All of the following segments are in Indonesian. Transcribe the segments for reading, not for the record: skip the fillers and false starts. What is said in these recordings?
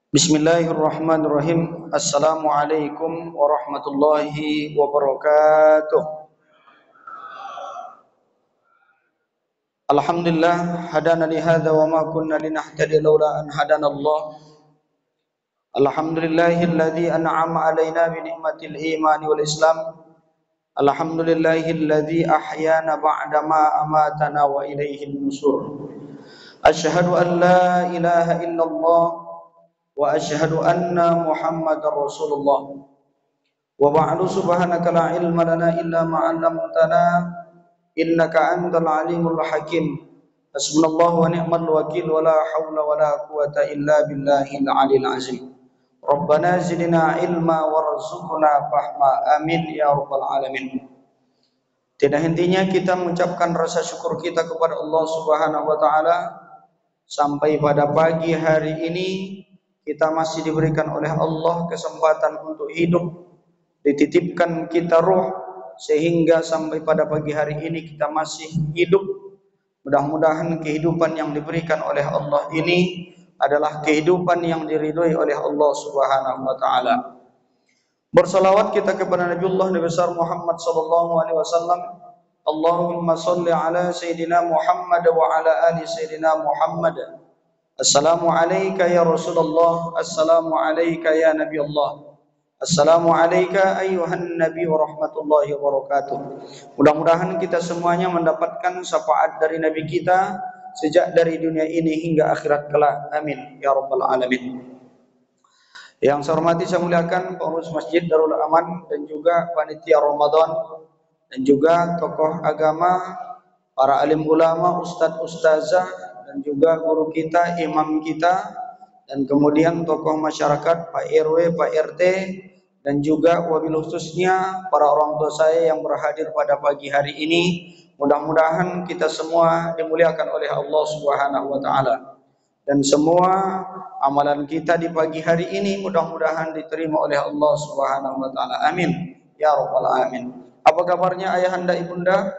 Bismillahirrahmanirrahim. Assalamualaikum warahmatullahi wabarakatuh. Alhamdulillah hadana li hadza wa ma kunna linahtadiya laula an hadana Allah. Alhamdulillahilladzi an'ama alaina bi ni'matil imani wal islam. Alhamdulillahilladzi ahyana ba'da ma amatana wa ilaihin nusur. Asyhadu an la ilaha illallah wa asyhadu anna Muhammadar Rasulullah. Wa ba'du subhanaka la ilma lana illa ma 'allamtana innaka antal alimul hakim. Hasbunallahu wa ni'mal wakil wa la haula wa la quwata illa billahil aliyil azim. Rabbana zidna ilma warzuqna fahma amin ya rabbal alamin. Tidak hentinya kita mengucapkan rasa syukur kita kepada Allah Subhanahu wa taala sampai pada pagi hari ini kita masih diberikan oleh Allah kesempatan untuk hidup, dititipkan kita ruh sehingga sampai pada pagi hari ini kita masih hidup. Mudah-mudahan kehidupan yang diberikan oleh Allah ini adalah kehidupan yang diridhoi oleh Allah Subhanahu wa taala. Bersalawat kita kepada Nabiullah Nabi besar Muhammad sallallahu alaihi wasallam. Allahumma shalli ala sayidina Muhammad wa ala ali sayidina Muhammad. Assalamu alayka ya Rasulullah, assalamu alayka ya Nabi Allah, assalamu alayka ayuhan Nabi wa rahmatullahi wa barakatuh. Mudah-mudahan kita semuanya mendapatkan syafaat dari Nabi kita sejak dari dunia ini hingga akhirat kelak. Amin ya rabbal alamin. Yang saya hormati, saya muliakan pengurus Masjid Darul Aman dan juga panitia Ramadan dan juga tokoh agama, para alim ulama, ustadz ustazah dan juga guru kita, imam kita, dan kemudian tokoh masyarakat, Pak RW, Pak RT, dan juga wabil khususnya para orang tua saya yang berhadir pada pagi hari ini. Mudah-mudahan kita semua dimuliakan oleh Allah Subhanahu wa taala. Dan semua amalan kita di pagi hari ini mudah-mudahan diterima oleh Allah Subhanahu wa taala. Amin ya rabbal alamin. Apa kabarnya ayahanda ibunda?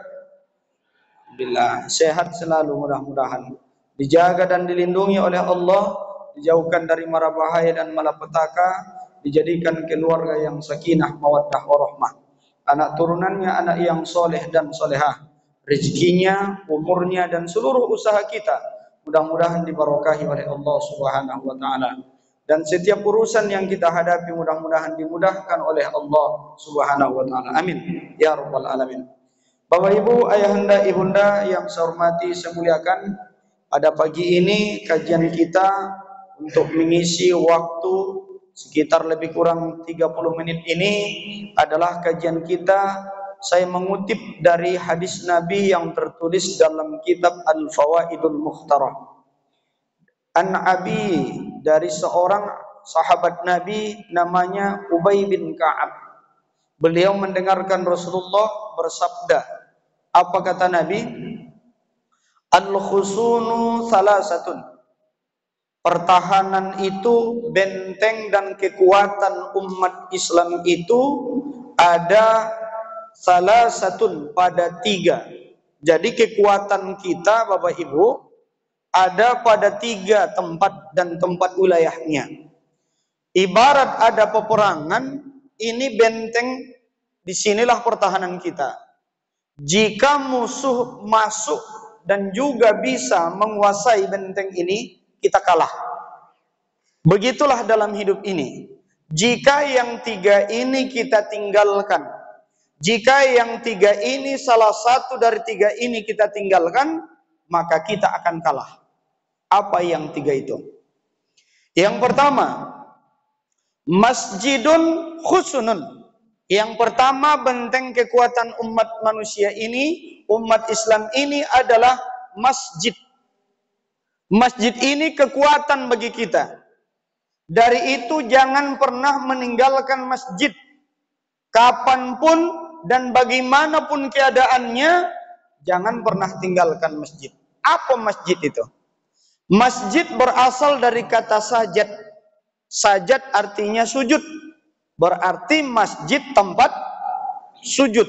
Alhamdulillah sehat selalu, mudah-mudahan dijaga dan dilindungi oleh Allah, dijauhkan dari mara bahaya dan malapetaka, dijadikan keluarga yang sakinah, mawaddah, warahmah, anak turunannya anak yang soleh dan solehah, rezekinya, umurnya dan seluruh usaha kita mudah-mudahan dibarokahi oleh Allah Subhanahu wa taala. Dan setiap urusan yang kita hadapi mudah-mudahan dimudahkan oleh Allah Subhanahu wa taala. Amin ya rabbal alamin. Bapak Ibu, ayahanda, ibunda yang saya hormati, saya muliakan, pada pagi ini kajian kita untuk mengisi waktu sekitar lebih kurang 30 menit ini adalah kajian kita. Saya mengutip dari hadis Nabi yang tertulis dalam kitab Al-Fawaidul Mukhtarah. An Abi, dari seorang sahabat Nabi namanya Ubay bin Ka'ab. Beliau mendengarkan Rasulullah bersabda. Apa kata Nabi? Al-khusunu salasatun. Pertahanan itu, benteng dan kekuatan umat Islam itu ada salasatun, pada 3. Jadi kekuatan kita Bapak Ibu ada pada 3 tempat dan tempat wilayahnya. Ibarat ada peperangan, ini benteng, disinilah pertahanan kita. Jika musuh masuk dan juga bisa menguasai benteng ini, kita kalah. Begitulah dalam hidup ini. Jika yang 3 ini kita tinggalkan, jika yang 3 ini salah satu dari 3 ini kita tinggalkan, maka kita akan kalah. Apa yang 3 itu? Yang pertama, masjidun khusunun. Yang pertama, benteng kekuatan umat manusia ini, umat Islam ini adalah masjid. Masjid ini kekuatan bagi kita. Dari itu jangan pernah meninggalkan masjid. Kapanpun dan bagaimanapun keadaannya, jangan pernah tinggalkan masjid. Apa masjid itu? Masjid berasal dari kata sajad. Sajad artinya sujud. Berarti masjid tempat sujud.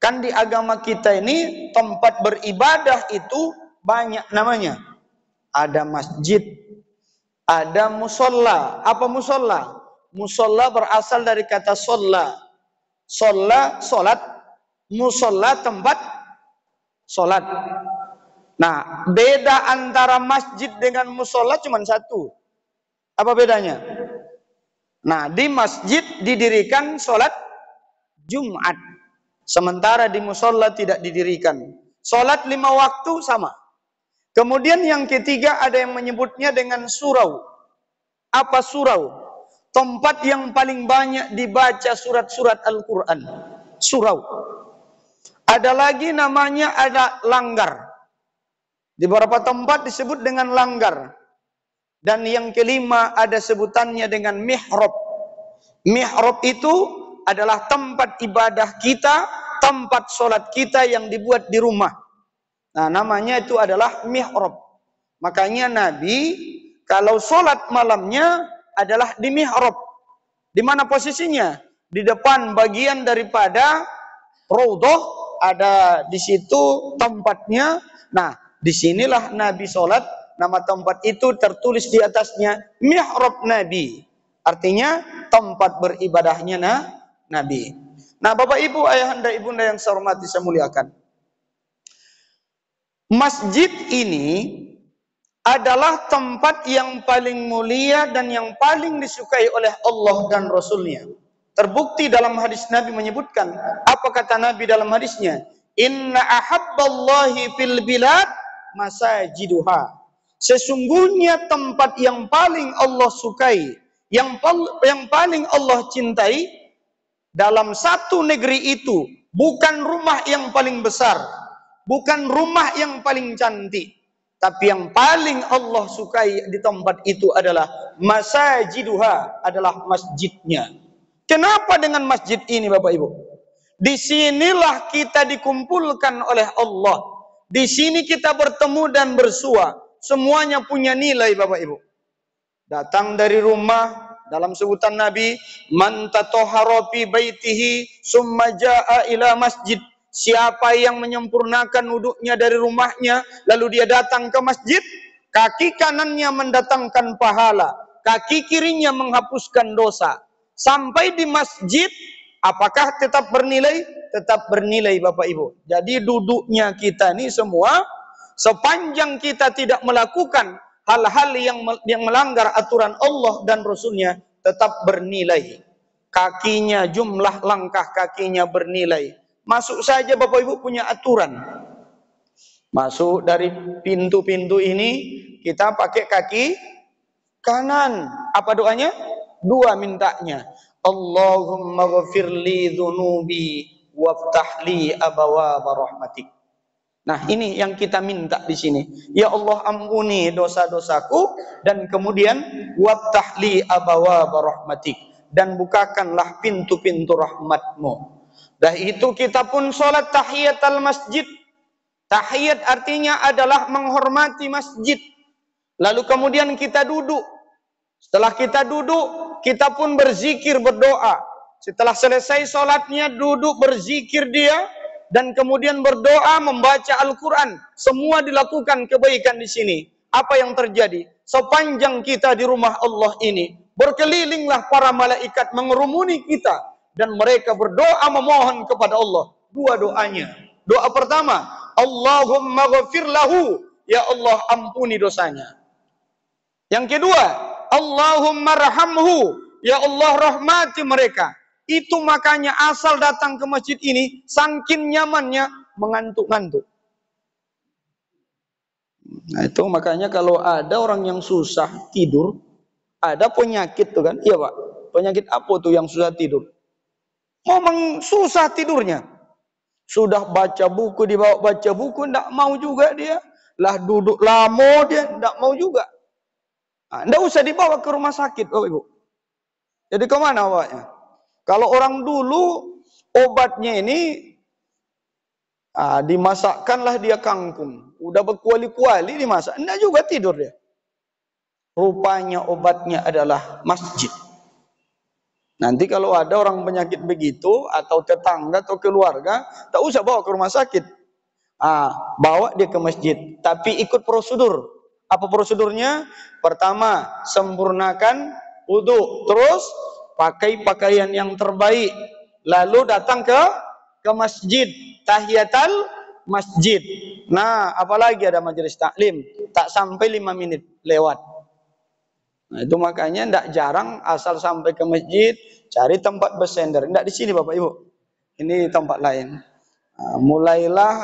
Kan di agama kita ini tempat beribadah itu banyak namanya. Ada masjid, ada musolla. Apa musolla? Musolla berasal dari kata solla. Solla, solat. Musolla, tempat solat. Nah, beda antara masjid dengan musolla cuma satu. Apa bedanya? Nah, di masjid didirikan solat Jumat. Sementara di musolla tidak didirikan. Solat 5 waktu sama. Kemudian yang ketiga ada yang menyebutnya dengan surau. Apa surau? Tempat yang paling banyak dibaca surat-surat Al-Quran. Surau. Ada lagi namanya ada langgar. Di beberapa tempat disebut dengan langgar. Dan yang kelima ada sebutannya dengan mihrab. Mihrab itu adalah tempat ibadah kita, tempat sholat kita yang dibuat di rumah. Nah, namanya itu adalah mihrab. Makanya Nabi kalau sholat malamnya adalah di mihrab. Di mana posisinya? Di depan bagian daripada raudhah, ada di situ tempatnya. Nah, disinilah Nabi sholat. Nama tempat itu tertulis di atasnya mihrab Nabi. Artinya tempat beribadahnya Nabi. Nah, Bapak Ibu, ayahanda, ibunda yang saya hormati, saya muliakan. Masjid ini adalah tempat yang paling mulia dan yang paling disukai oleh Allah dan Rasulnya. Terbukti dalam hadis Nabi menyebutkan, apa kata Nabi dalam hadisnya? Inna ahabballahi fil bilad masajiduha. Sesungguhnya tempat yang paling Allah sukai, yang paling Allah cintai dalam satu negeri itu, bukan rumah yang paling besar, bukan rumah yang paling cantik, tapi yang paling Allah sukai di tempat itu adalah masajiduha, adalah masjidnya. Kenapa dengan masjid ini, Bapak Ibu? Disinilah kita dikumpulkan oleh Allah. Di sini kita bertemu dan bersua. Semuanya punya nilai, Bapak Ibu. Datang dari rumah, dalam sebutan Nabi, man tatahhara fi baitihi summa jaa ila masjid. Siapa yang menyempurnakan wuduknya dari rumahnya, lalu dia datang ke masjid, kaki kanannya mendatangkan pahala, kaki kirinya menghapuskan dosa. Sampai di masjid, apakah tetap bernilai? Tetap bernilai, Bapak Ibu. Jadi duduknya kita ini semua, sepanjang kita tidak melakukan hal-hal yang melanggar aturan Allah dan Rasulnya, tetap bernilai. Kakinya, jumlah langkah kakinya bernilai. Masuk saja Bapak Ibu punya aturan. Masuk dari pintu-pintu ini, kita pakai kaki kanan. Apa doanya? Dua mintanya. Allahumma ghafirli dhunubi waftah li abawaba rahmatik. Nah, ini yang kita minta di sini. Ya Allah, ampuni dosa-dosaku, dan kemudian waftah li abawaba rahmatik, dan bukakanlah pintu-pintu rahmatmu. Dah itu kita pun sholat tahiyat al-masjid. Tahiyat artinya adalah menghormati masjid. Lalu kemudian kita duduk. Setelah kita duduk, kita pun berzikir, berdoa. Setelah selesai sholatnya, duduk berzikir dia, dan kemudian berdoa, membaca Al-Quran. Semua dilakukan kebaikan di sini. Apa yang terjadi? Sepanjang kita di rumah Allah ini, berkelilinglah para malaikat mengerumuni kita, dan mereka berdoa memohon kepada Allah. Dua doanya. Doa pertama, Allahumma ghafir lahu, ya Allah ampuni dosanya. Yang kedua, Allahumma rahamhu, ya Allah rahmati mereka. Itu makanya asal datang ke masjid ini, saking nyamannya mengantuk-ngantuk. Nah, itu makanya kalau ada orang yang susah tidur, ada penyakit tuh kan, iya Pak, penyakit apa tuh yang susah tidur? Memang susah tidurnya. Sudah baca buku, dibawa baca buku, tidak mau juga dia. Lah duduk lama dia, tidak mau juga. Tidak usah dibawa ke rumah sakit, Bapak Ibu. Jadi kemana awaknya? Kalau orang dulu, obatnya ini, dimasakkanlah dia kangkung. Udah berkuali-kuali dimasak, tidak juga tidur dia. Rupanya obatnya adalah masjid. Nanti kalau ada orang penyakit begitu, atau tetangga atau keluarga, tak usah bawa ke rumah sakit. Bawa dia ke masjid, tapi ikut prosedur. Apa prosedurnya? Pertama, sempurnakan wudu, terus pakai pakaian yang terbaik, lalu datang ke masjid, tahiyatul masjid. Nah, apalagi ada majelis taklim, tak sampai 5 menit lewat. Nah, itu makanya tidak jarang asal sampai ke masjid cari tempat bersender. Tidak di sini Bapak Ibu, ini tempat lain. Nah, mulailah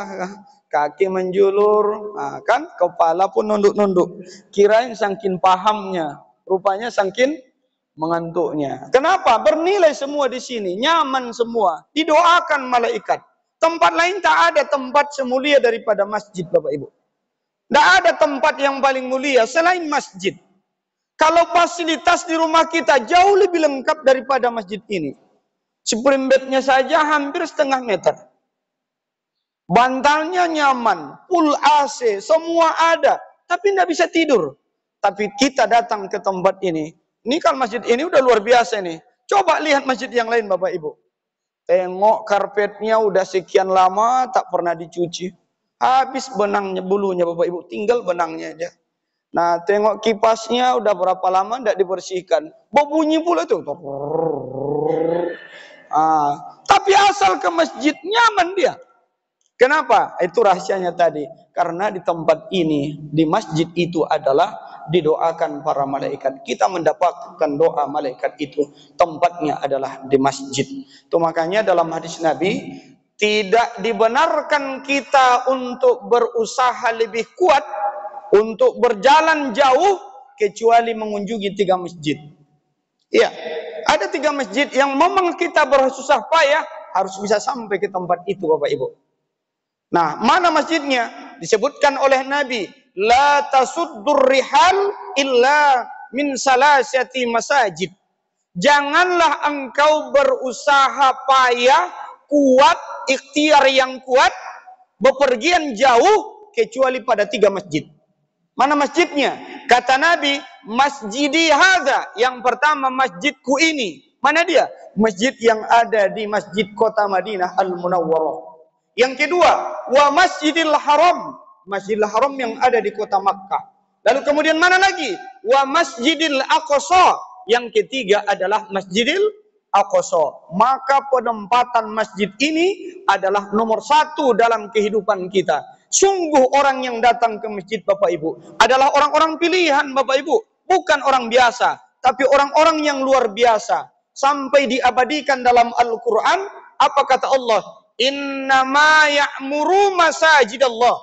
kaki menjulur, nah, kan kepala pun nunduk-nunduk. Kirain saking pahamnya, rupanya saking mengantuknya. Kenapa? Bernilai semua di sini, nyaman semua, didoakan malaikat. Tempat lain tak ada tempat semulia daripada masjid Bapak Ibu. Tidak ada tempat yang paling mulia selain masjid. Kalau fasilitas di rumah kita jauh lebih lengkap daripada masjid ini. Spring bednya saja hampir setengah meter. Bantalnya nyaman, full AC, semua ada. Tapi tidak bisa tidur. Tapi kita datang ke tempat ini. Ini kalau masjid ini udah luar biasa nih. Coba lihat masjid yang lain Bapak Ibu. Tengok karpetnya udah sekian lama tak pernah dicuci. Habis benangnya, bulunya Bapak Ibu. Tinggal benangnya aja. Nah, tengok kipasnya udah berapa lama tidak dibersihkan. Bunyi pula tuh. Tapi asal ke masjid nyaman dia. Kenapa? Itu rahasianya tadi. Karena di tempat ini, di masjid itu adalah didoakan para malaikat. Kita mendapatkan doa malaikat itu. Tempatnya adalah di masjid. Itu makanya dalam hadis Nabi, tidak dibenarkan kita untuk berusaha lebih kuat, untuk berjalan jauh, kecuali mengunjungi 3 masjid. Iya, ada 3 masjid yang memang kita bersusah payah, harus bisa sampai ke tempat itu Bapak Ibu. Nah, mana masjidnya? Disebutkan oleh Nabi, la tasuddur rihal illa min salasati masajid. Janganlah engkau berusaha payah, kuat, ikhtiar yang kuat, bepergian jauh, kecuali pada 3 masjid. Mana masjidnya? Kata Nabi, masjidi hadza. Yang pertama masjidku ini. Mana dia? Masjid yang ada di Masjid Kota Madinah Al-Munawwarah. Yang kedua, wa Masjidil Haram. Masjidil Haram yang ada di kota Makkah. Lalu kemudian mana lagi? Wa Masjidil Aqsa. Yang ketiga adalah Masjidil Aqsa. Maka penempatan masjid ini adalah nomor 1 dalam kehidupan kita. Sungguh orang yang datang ke masjid Bapak Ibu adalah orang-orang pilihan Bapak Ibu. Bukan orang biasa, tapi orang-orang yang luar biasa. Sampai diabadikan dalam Al-Quran, apa kata Allah? Innama ya'muru masajidallah.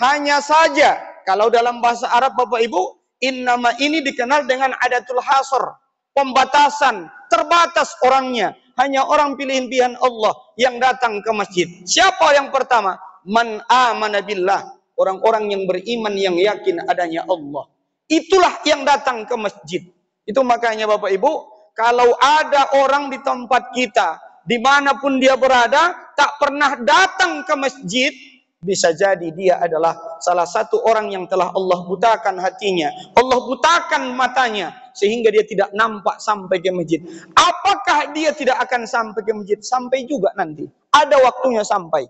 Hanya saja, kalau dalam bahasa Arab Bapak Ibu, innama ini dikenal dengan adatul hasr. Pembatasan, terbatas orangnya. Hanya orang pilihan-pilihan Allah yang datang ke masjid. Siapa yang pertama? Man amana billah. Orang-orang yang beriman, yang yakin adanya Allah. Itulah yang datang ke masjid. Itu makanya Bapak Ibu, kalau ada orang di tempat kita, dimanapun dia berada, tak pernah datang ke masjid, bisa jadi dia adalah salah satu orang yang telah Allah butakan hatinya, Allah butakan matanya, sehingga dia tidak nampak sampai ke masjid. Apakah dia tidak akan sampai ke masjid? Sampai juga nanti. Ada waktunya sampai.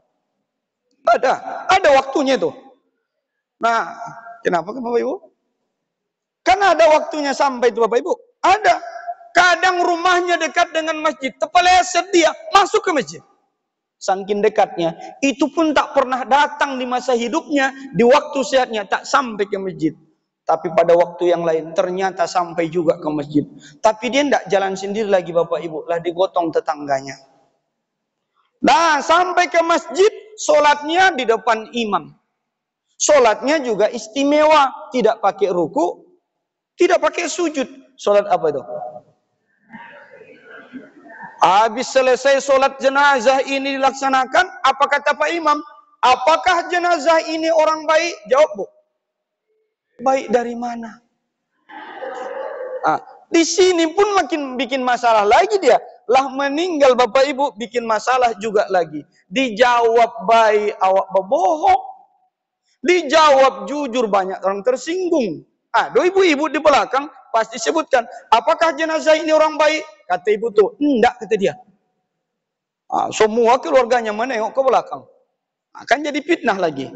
Ada waktunya itu. Nah, kenapa Bapak Ibu? Karena ada waktunya sampai itu Bapak Ibu. Ada. Kadang rumahnya dekat dengan masjid, terpeleset dia masuk ke masjid. Saking dekatnya, itu pun tak pernah datang di masa hidupnya, di waktu sehatnya tak sampai ke masjid. Tapi pada waktu yang lain ternyata sampai juga ke masjid. Tapi dia tidak jalan sendiri lagi Bapak Ibu, lah digotong tetangganya. Nah, sampai ke masjid, sholatnya di depan imam. Sholatnya juga istimewa, tidak pakai ruku, tidak pakai sujud. Sholat apa itu? Habis selesai sholat jenazah ini dilaksanakan, apa kata Pak Imam? Apakah jenazah ini orang baik? Jawab Bu. Baik dari mana? Di sini pun makin bikin masalah lagi dia. Lah meninggal Bapak Ibu bikin masalah juga lagi. Dijawab baik, awak berbohong. Dijawab jujur, banyak orang tersinggung. Ada ibu-ibu di belakang pasti sebutkan, apakah jenazah ini orang baik? Kata ibu tuh, enggak, kata dia. Semua keluarganya menengok ke belakang. Akan jadi fitnah lagi.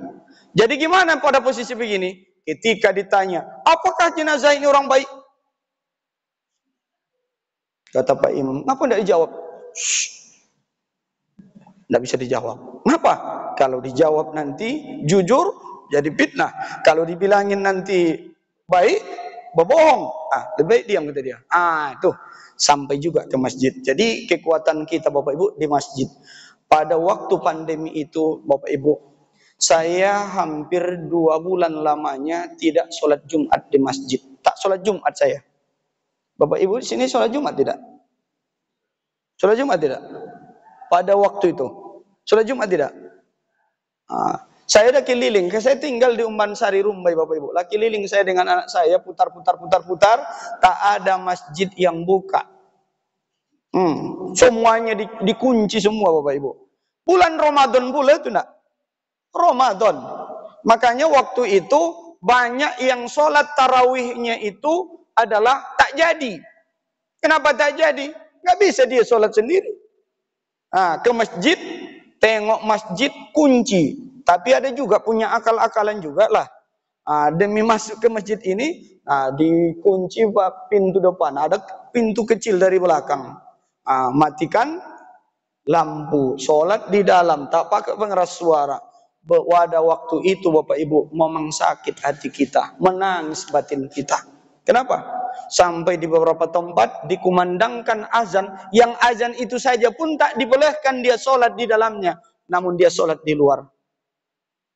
Jadi gimana pada posisi begini? Ketika ditanya, apakah jenazah ini orang baik? Kata Pak Imam, kenapa tidak dijawab? Tidak bisa dijawab. Kenapa? Kalau dijawab nanti jujur, jadi fitnah. Kalau dibilangin nanti baik, berbohong. Lebih baik diam, kata dia. Itu sampai juga ke masjid. Jadi kekuatan kita Bapak Ibu di masjid. Pada waktu pandemi itu Bapak Ibu, saya hampir 2 bulan lamanya tidak sholat Jumat di masjid. Tak sholat Jumat saya. Bapak Ibu di sini sholat Jumat tidak? Sholat Jumat tidak? Pada waktu itu sholat Jumat tidak? Saya dah keliling, saya tinggal di Umban Sari Rumbai Bapak Ibu. Lah keliling saya dengan anak saya putar, tak ada masjid yang buka. Semuanya dikunci semua Bapak Ibu. Bulan Ramadan pula itu nak. Ramadan. Makanya waktu itu banyak yang sholat tarawihnya itu adalah tak jadi. Kenapa tak jadi? Nggak bisa dia sholat sendiri. Ke masjid, tengok masjid kunci. Tapi ada juga punya akal-akalan juga lah. Demi masuk ke masjid ini, dikunci pintu depan. Ada pintu kecil dari belakang. Matikan lampu, sholat di dalam, tak pakai pengeras suara. Pada waktu itu Bapak Ibu memang sakit hati kita, menangis batin kita. Kenapa? Sampai di beberapa tempat dikumandangkan azan, yang azan itu saja pun tak dibolehkan dia sholat di dalamnya, namun dia sholat di luar.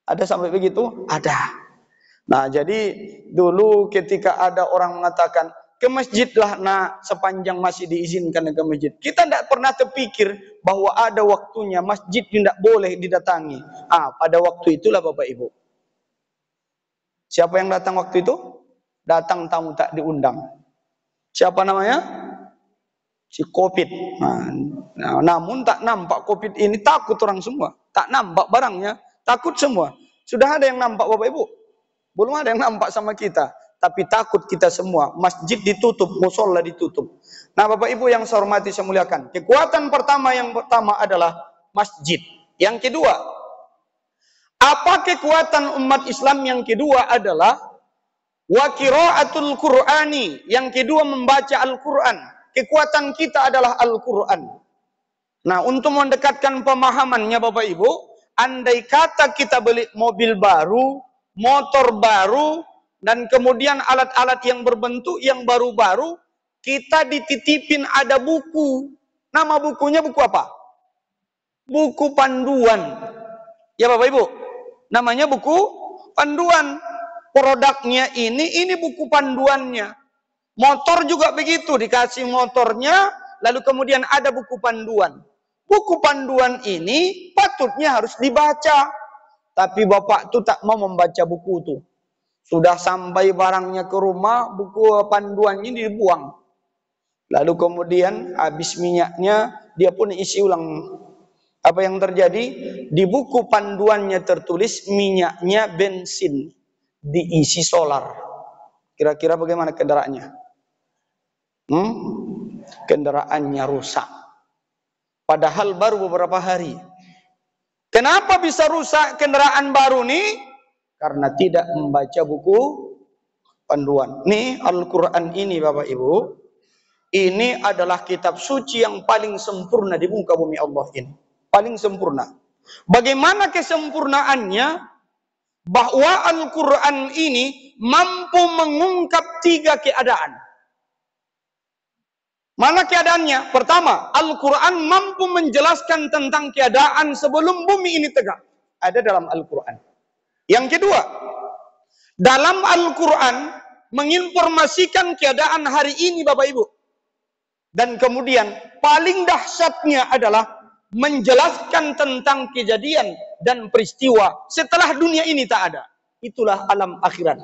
Ada sampai begitu? Ada. Nah, jadi dulu ketika ada orang mengatakan ke masjidlah nak, sepanjang masih diizinkan ke masjid. Kita tidak pernah terpikir bahwa ada waktunya masjid tidak boleh didatangi. Pada waktu itulah Bapak Ibu. Siapa yang datang waktu itu? Datang tamu tak diundang. Siapa namanya? Si Covid. Namun tak nampak Covid ini, takut orang semua. Tak nampak barangnya, takut semua. Sudah ada yang nampak Bapak Ibu? Belum ada yang nampak sama kita. Tapi takut kita semua. Masjid ditutup, mushola ditutup. Nah Bapak Ibu yang saya hormati, saya muliakan. Kekuatan yang pertama adalah masjid. Yang kedua, apa kekuatan umat Islam yang kedua adalah wa qiraatul Qur'ani. Yang kedua membaca Al-Quran. Kekuatan kita adalah Al-Quran. Nah untuk mendekatkan pemahamannya Bapak Ibu, andai kata kita beli mobil baru, motor baru, dan kemudian alat-alat yang berbentuk yang baru-baru, kita dititipin ada buku. Nama bukunya buku apa? Buku panduan. Ya Bapak Ibu, namanya buku panduan. Produknya ini buku panduannya. Motor juga begitu, dikasih motornya, lalu kemudian ada buku panduan. Buku panduan ini patutnya harus dibaca. Tapi bapak itu tak mau membaca buku itu. Sudah sampai barangnya ke rumah, buku panduannya dibuang. Lalu kemudian habis minyaknya, dia pun isi ulang. Apa yang terjadi? Di buku panduannya tertulis minyaknya bensin, diisi solar. Kira-kira bagaimana kendaraannya? Kendaraannya rusak. Padahal baru beberapa hari. Kenapa bisa rusak kendaraan baru nih? Karena tidak membaca buku panduan. Nih Al-Quran ini Bapak Ibu, ini adalah kitab suci yang paling sempurna di muka bumi Allah ini. Paling sempurna. Bagaimana kesempurnaannya? Bahwa Al-Quran ini mampu mengungkap 3 keadaan. Mana keadaannya? Pertama, Al-Quran mampu menjelaskan tentang keadaan sebelum bumi ini tegak. Ada dalam Al-Quran. Yang kedua, dalam Al-Quran menginformasikan keadaan hari ini Bapak Ibu. Dan kemudian paling dahsyatnya adalah menjelaskan tentang kejadian dan peristiwa setelah dunia ini tak ada. Itulah alam akhirat.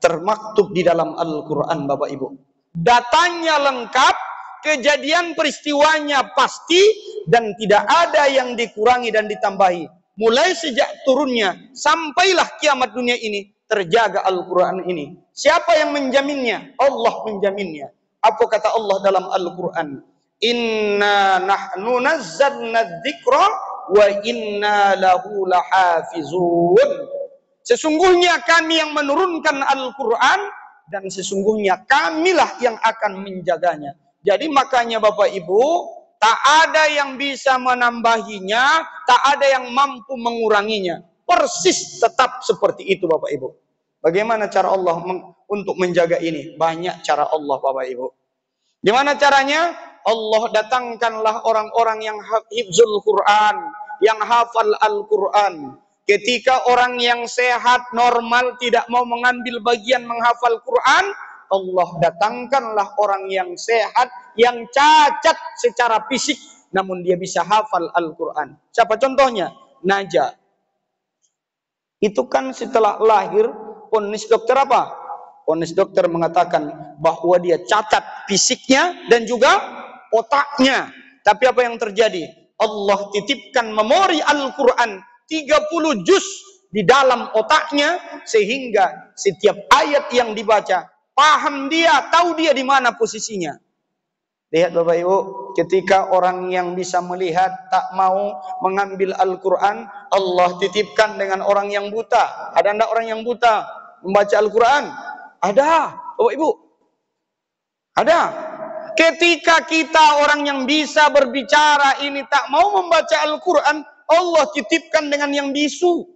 Termaktub di dalam Al-Quran Bapak Ibu. Datanya lengkap, kejadian peristiwanya pasti, dan tidak ada yang dikurangi dan ditambahi. Mulai sejak turunnya sampailah kiamat dunia ini terjaga Al-Quran ini. Siapa yang menjaminnya? Allah menjaminnya. Apa kata Allah dalam Al-Quran? Inna nahnu nazzalna dzikra wa inna lahu lahafizun. Sesungguhnya kami yang menurunkan Al-Quran, dan sesungguhnya kamilah yang akan menjaganya. Jadi makanya Bapak Ibu, tak ada yang bisa menambahinya, tak ada yang mampu menguranginya. Persis tetap seperti itu Bapak Ibu. Bagaimana cara Allah untuk menjaga ini? Banyak cara Allah Bapak Ibu. Gimana caranya? Allah datangkanlah orang-orang yang hifzul Quran, yang hafal Al-Quran. Ketika orang yang sehat, normal, tidak mau mengambil bagian menghafal Quran, Allah datangkanlah orang yang sehat, yang cacat secara fisik, namun dia bisa hafal Al-Quran. Siapa contohnya? Najah. Itu kan setelah lahir, vonis dokter apa? Vonis dokter mengatakan bahwa dia cacat fisiknya dan juga otaknya. Tapi apa yang terjadi? Allah titipkan memori Al-Quran 30 juz di dalam otaknya, sehingga setiap ayat yang dibaca paham dia, tahu dia di mana posisinya. Lihat Bapak Ibu, ketika orang yang bisa melihat tak mau mengambil Al-Quran, Allah titipkan dengan orang yang buta. Ada enggak orang yang buta membaca Al-Quran? Ada Bapak Ibu, ada. Ketika kita orang yang bisa berbicara ini tak mau membaca Al-Quran, Allah titipkan dengan yang bisu.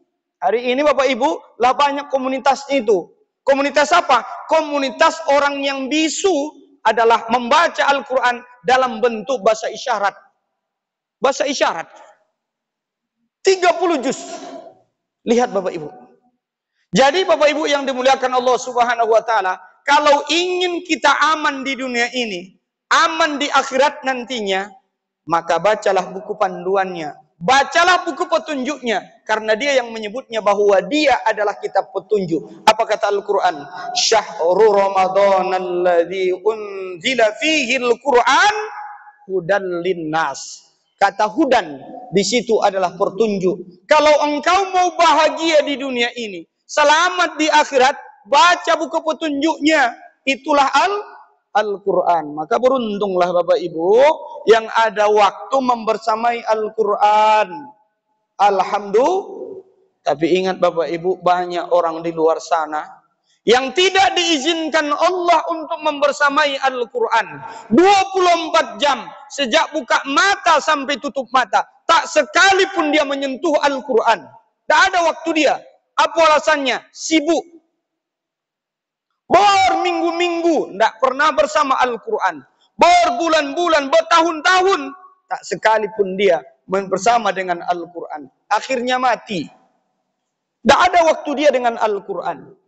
Hari ini Bapak Ibu, lah banyak komunitas itu. Komunitas apa? Komunitas orang yang bisu adalah membaca Al-Quran dalam bentuk bahasa isyarat. Bahasa isyarat. 30 juz. Lihat Bapak Ibu. Jadi Bapak Ibu yang dimuliakan Allah Subhanahu wa taala, kalau ingin kita aman di dunia ini, aman di akhirat nantinya, maka bacalah buku panduannya. Bacalah buku petunjuknya, karena dia yang menyebutnya bahwa dia adalah kitab petunjuk. Apa kata Al-Quran? Syahrul Ramadan alladzi unzila fihi Al-Quran hudan linnas. Kata hudan di situ adalah petunjuk. Kalau engkau mau bahagia di dunia ini, selamat di akhirat, baca buku petunjuknya. Itulah Al-Quran. Maka beruntunglah Bapak Ibu yang ada waktu membersamai Al-Quran. Alhamdulillah. Tapi ingat Bapak Ibu, banyak orang di luar sana yang tidak diizinkan Allah untuk membersamai Al-Quran. 24 jam sejak buka mata sampai tutup mata, tak sekalipun dia menyentuh Al-Quran. Tak ada waktu dia. Apa alasannya? Sibuk. Berminggu-minggu tidak pernah bersama Al-Quran. Berbulan-bulan, bertahun-tahun, tak sekalipun dia bersama dengan Al-Quran. Akhirnya mati. Tidak ada waktu dia dengan Al-Quran.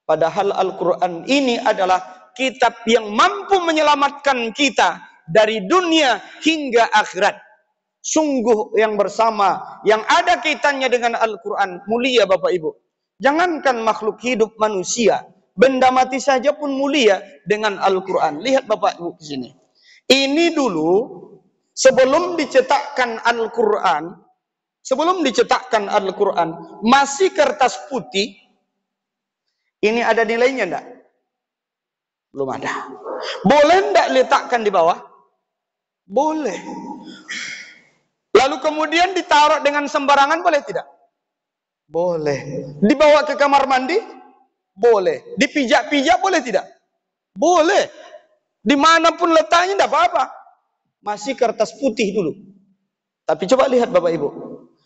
Padahal Al-Quran ini adalah kitab yang mampu menyelamatkan kita dari dunia hingga akhirat. Sungguh yang bersama, yang ada kaitannya dengan Al-Quran, mulia Bapak Ibu. Jangankan makhluk hidup manusia, benda mati saja pun mulia dengan Al-Quran. Lihat Bapak Ibu di sini. Ini dulu sebelum dicetakkan Al-Quran, masih kertas putih. Ini ada nilainya enggak? Belum ada. Boleh enggak letakkan di bawah? Boleh. Lalu kemudian ditaruh dengan sembarangan, boleh tidak? Boleh. Dibawa ke kamar mandi? Boleh. Dipijak-pijak boleh tidak? Boleh. Dimanapun letaknya tidak apa-apa. Masih kertas putih dulu. Tapi coba lihat Bapak Ibu.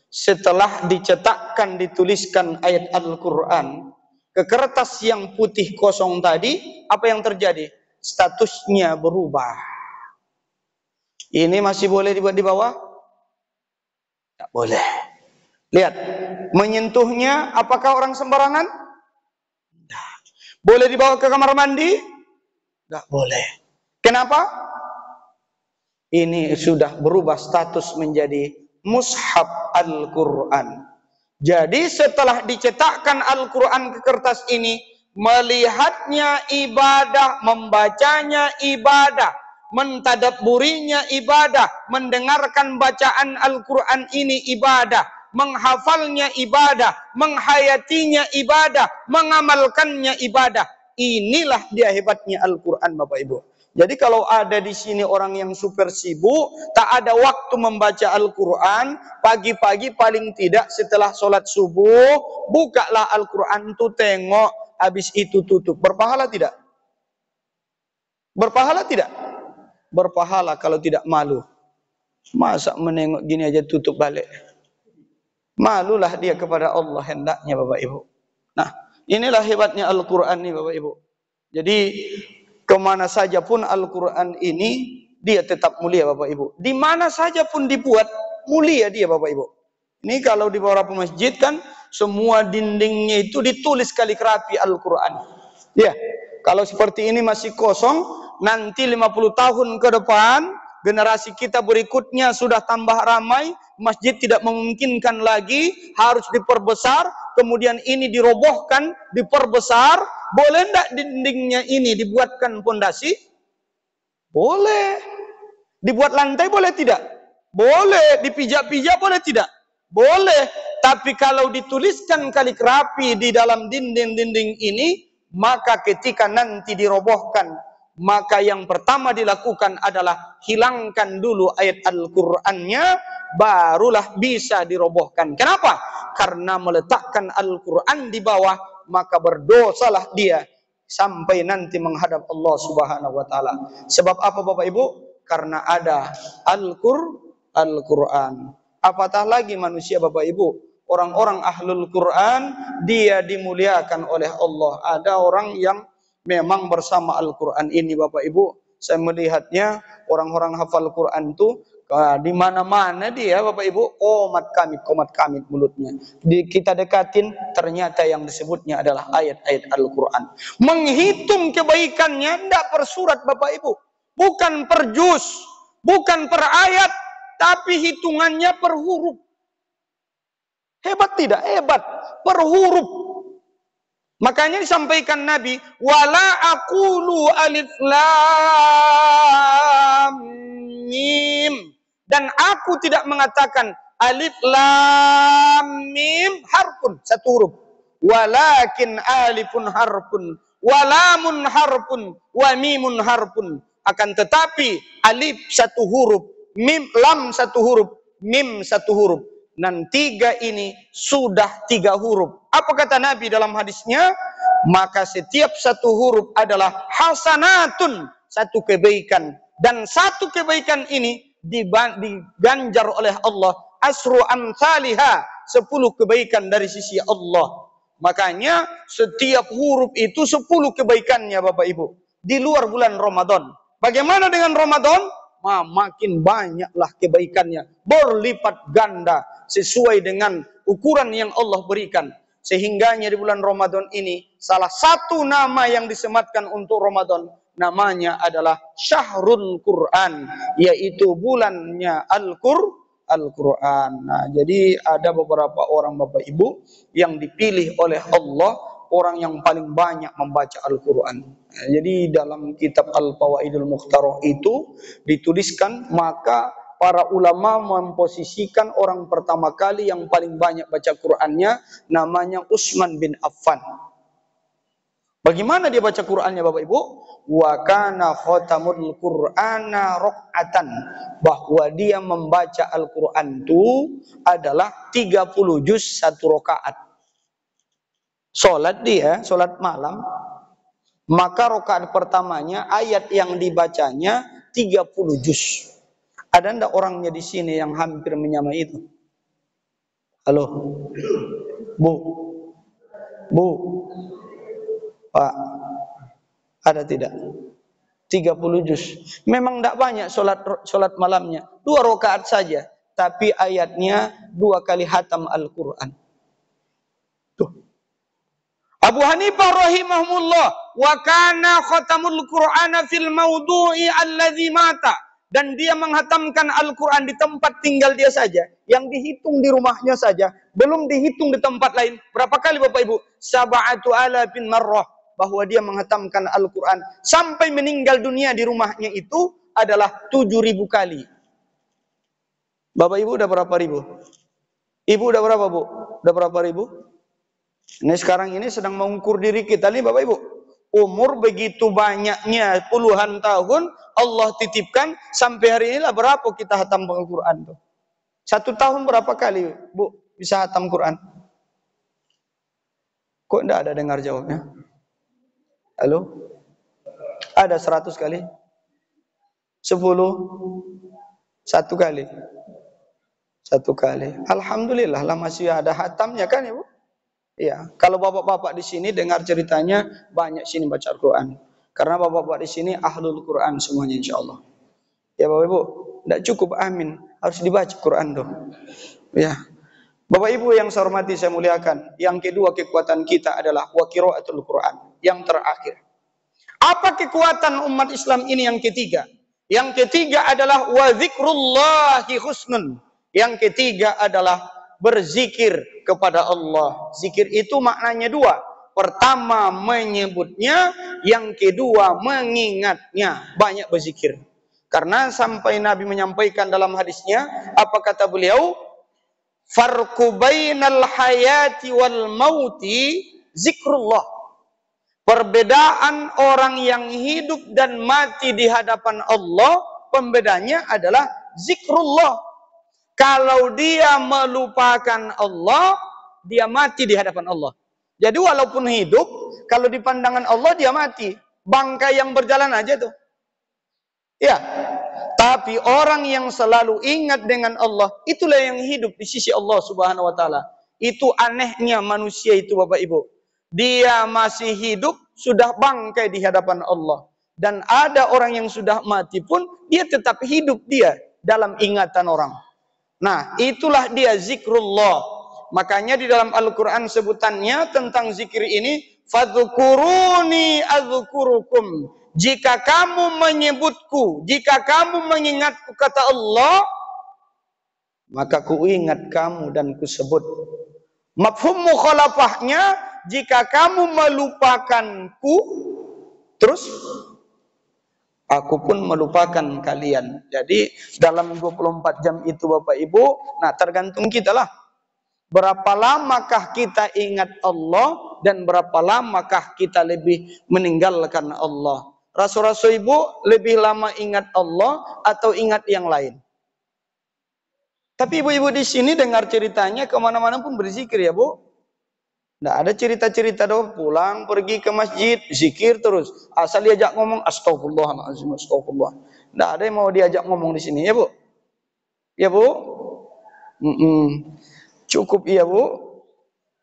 Setelah dicetakkan, dituliskan ayat Al-Quran ke kertas yang putih kosong tadi, apa yang terjadi? Statusnya berubah. Ini masih boleh dibuat di bawah? Tidak boleh. Lihat. Menyentuhnya apakah orang sembarangan? Boleh dibawa ke kamar mandi? Tidak boleh. Kenapa? Ini sudah berubah status menjadi mushaf Al-Quran. Jadi setelah dicetakkan Al-Quran ke kertas ini, melihatnya ibadah, membacanya ibadah, mentadabburinya ibadah, mendengarkan bacaan Al-Quran ini ibadah, menghafalnya ibadah, menghayatinya ibadah, mengamalkannya ibadah. Inilah dia hebatnya Al-Quran, Bapak Ibu. Jadi kalau ada di sini orang yang super sibuk, tak ada waktu membaca Al-Quran, pagi-pagi paling tidak setelah sholat subuh, bukalah Al-Quran tuh tengok, habis itu tutup. Berpahala tidak? Berpahala tidak? Berpahala kalau tidak malu. Masa menengok gini aja tutup balik? Malulah dia kepada Allah hendaknya, Bapak Ibu. Nah, inilah hebatnya Al-Quran ini, Bapak Ibu. Jadi kemana saja pun Al-Quran ini dia tetap mulia, Bapak Ibu. Di mana saja pun dibuat mulia dia, Bapak Ibu. Ini kalau di beberapa masjid kan semua dindingnya itu ditulis kaligrafi Al-Quran. Ya, kalau seperti ini masih kosong, nanti 50 tahun ke depan generasi kita berikutnya sudah tambah ramai, masjid tidak memungkinkan lagi, harus diperbesar, kemudian ini dirobohkan, diperbesar. Boleh tidak dindingnya ini dibuatkan pondasi? Boleh. Dibuat lantai boleh tidak? Boleh. Dipijak-pijak boleh tidak? Boleh. Tapi kalau dituliskan kaligrafi di dalam dinding-dinding ini, maka ketika nanti dirobohkan, maka yang pertama dilakukan adalah hilangkan dulu ayat Al-Qur'annya, barulah bisa dirobohkan. Kenapa? Karena meletakkan Al-Qur'an di bawah, maka berdosalah dia sampai nanti menghadap Allah Subhanahu wa taala. Sebab apa, Bapak Ibu? Karena ada Al-Qur'an. Apatah lagi manusia, Bapak Ibu, orang-orang ahlul Quran, dia dimuliakan oleh Allah. Ada orang yang memang bersama Al-Quran ini, Bapak Ibu, saya melihatnya orang-orang hafal Quran itu di mana-mana dia, Bapak Ibu, komat kamit mulutnya. Kita dekatin, ternyata yang disebutnya adalah ayat-ayat Al-Quran. Menghitung kebaikannya tidak per surat, Bapak Ibu, bukan per juz, bukan per ayat, tapi hitungannya per huruf. Hebat tidak? Hebat, per huruf. Makanya disampaikan Nabi, wala aqulu alif lam mim, dan aku tidak mengatakan alif lam mim harfun, satu huruf, walakin alifun harfun, walamun harfun, wa mimun harfun. Akan tetapi alif satu huruf, lam satu huruf, mim satu huruf. Dan tiga ini sudah tiga huruf. Apa kata Nabi dalam hadisnya? Maka setiap satu huruf adalah hasanatun, satu kebaikan. Dan satu kebaikan ini diganjar oleh Allah asru amsalihah, 10 kebaikan dari sisi Allah. Makanya setiap huruf itu 10 kebaikannya, Bapak Ibu. Di luar bulan Ramadan. Bagaimana dengan Ramadan? Makin banyaklah kebaikannya, berlipat ganda sesuai dengan ukuran yang Allah berikan. Sehingganya di bulan Ramadan ini, salah satu nama yang disematkan untuk Ramadan, namanya adalah Syahrul Quran, yaitu bulannya Al-Quran. Nah, jadi ada beberapa orang, Bapak Ibu, yang dipilih oleh Allah orang yang paling banyak membaca Al-Quran. Jadi dalam kitab Al-Fawaidul Mukhtarah itu dituliskan, maka para ulama memposisikan orang pertama kali yang paling banyak baca Qurannya namanya Utsman bin Affan. Bagaimana dia baca Qurannya, Bapak Ibu? Wa kana khatamul Qur'ana raq'atan, bahwa dia membaca Al-Quran itu adalah 30 juz satu rakaat. Salat dia, salat malam, maka rakaat pertamanya ayat yang dibacanya 30 juz. Ada ndak orangnya di sini yang hampir menyamai itu? Halo? Bu? Bu? Pak? Ada tidak? 30 juz. Memang ndak banyak salat malamnya. 2 rakaat saja, tapi ayatnya 2 kali hatam Al-Quran. Tuh. Abu Hanifah rahimahumullah, wa kana khatamul Qur'ana fil mawdu'i alladhi mata, dan dia menghatamkan Al-Quran di tempat tinggal dia saja, yang dihitung di rumahnya saja, belum dihitung di tempat lain. Berapa kali, Bapak Ibu? 7,000 marrah, bahwa dia menghatamkan Al-Quran sampai meninggal dunia di rumahnya itu adalah 7.000 kali. Bapak Ibu udah berapa ribu? Ibu udah berapa, Bu? Udah berapa ribu? Ini sekarang ini sedang mengukur diri kita nih, Bapak Ibu. Umur begitu banyaknya puluhan tahun Allah titipkan sampai hari inilah berapa kita hatam Al-Quran tuh? 1 tahun berapa kali Bu bisa hatam Quran? Kok enggak ada dengar jawabnya? Halo? Ada 100 kali? 10? 1 kali? 1 kali. Alhamdulillah lah masih ada hatamnya kan Ibu? Iya. Kalau bapak-bapak di sini dengar ceritanya banyak sini baca Al-Quran. Karena bapak-bapak di sini ahlul Quran semuanya insya Allah. Ya Bapak Ibu, tidak cukup amin, harus dibaca Quran tuh. Ya. Bapak Ibu yang saya hormati, saya muliakan. Yang kedua kekuatan kita adalah wa qiraatul Quran. Yang terakhir. Apa kekuatan umat Islam ini yang ketiga? Yang ketiga adalah wa dzikrullahi husnun. Yang ketiga adalah berzikir kepada Allah. Zikir itu maknanya dua. Pertama menyebutnya, yang kedua mengingatnya. Banyak berzikir. Karena sampai Nabi menyampaikan dalam hadisnya, apa kata beliau? Farqu bainal hayati wal mauti zikrullah. Perbedaan orang yang hidup dan mati di hadapan Allah, pembedanya adalah zikrullah. Kalau dia melupakan Allah, dia mati di hadapan Allah. Jadi walaupun hidup, kalau di pandangan Allah dia mati. Bangkai yang berjalan aja tuh. Ya. Tapi orang yang selalu ingat dengan Allah, itulah yang hidup di sisi Allah Subhanahu wa taala. Itu anehnya manusia itu Bapak Ibu. Dia masih hidup, sudah bangkai di hadapan Allah. Dan ada orang yang sudah mati pun, dia tetap hidup dia dalam ingatan orang. Nah, itulah dia zikrullah. Makanya di dalam Al-Quran sebutannya tentang zikir ini, fadzukuruni adzkurukum. Jika kamu menyebutku, jika kamu mengingatku, kata Allah, maka ku ingat kamu dan ku sebut. Mafhum mukhalafahnya, jika kamu melupakanku, terus aku pun melupakan kalian. Jadi dalam 24 jam itu Bapak Ibu, nah tergantung kita lah. Berapa lamakah kita ingat Allah dan berapa lamakah kita lebih meninggalkan Allah. Rasul-rasul Ibu lebih lama ingat Allah atau ingat yang lain? Tapi ibu-ibu di sini dengar ceritanya kemana-mana pun berzikir ya Bu. Tidak ada cerita-cerita doh pulang pergi ke masjid zikir terus. Asal diajak ngomong astagfirullahaladzim, astagfirullah. Tidak ada yang mau diajak ngomong di sini ya Bu. Ya Bu. Cukup iya Bu.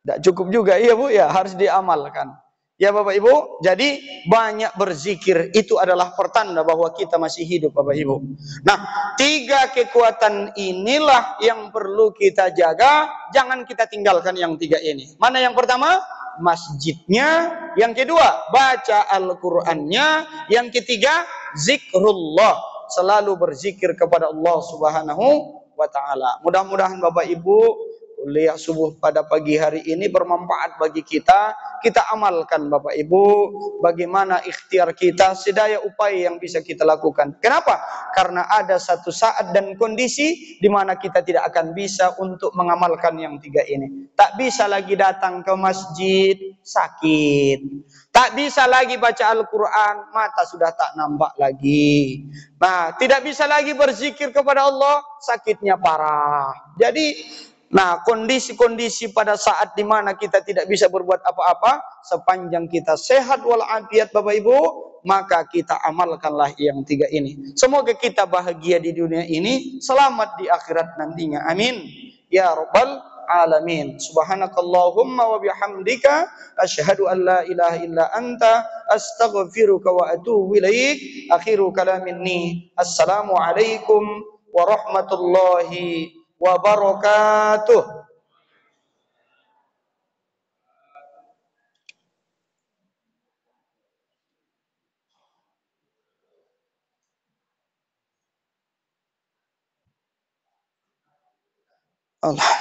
Tidak cukup juga iya Bu ya, harus diamalkan. Ya Bapak Ibu, jadi banyak berzikir itu adalah pertanda bahwa kita masih hidup Bapak Ibu. Nah, 3 kekuatan inilah yang perlu kita jaga, jangan kita tinggalkan yang 3 ini. Mana yang pertama? Masjidnya. Yang kedua, baca Al-Qur'annya. Yang ketiga, zikrullah. Selalu berzikir kepada Allah Subhanahu wa taala. Mudah-mudahan Bapak Ibu kuliah subuh pada pagi hari ini bermanfaat bagi kita. Kita amalkan Bapak Ibu, bagaimana ikhtiar kita, sedaya upaya yang bisa kita lakukan. Kenapa? Karena ada satu saat dan kondisi di mana kita tidak akan bisa untuk mengamalkan yang 3 ini. Tak bisa lagi datang ke masjid, sakit. Tak bisa lagi baca Al-Quran, mata sudah tak nampak lagi. Nah, tidak bisa lagi berzikir kepada Allah, sakitnya parah. Jadi, nah, kondisi-kondisi pada saat dimana kita tidak bisa berbuat apa-apa, sepanjang kita sehat walafiat Bapak Ibu, maka kita amalkanlah yang 3 ini. Semoga kita bahagia di dunia ini, selamat di akhirat nantinya. Amin. Ya Rabbal Alamin. Subhanakallahumma wa bihamdika, asyhadu an la ilaha illa anta, astaghfiruka wa atubu ilaik. Akhiru kalaminni, assalamualaikum warahmatullahi wabarakatuh. Allah.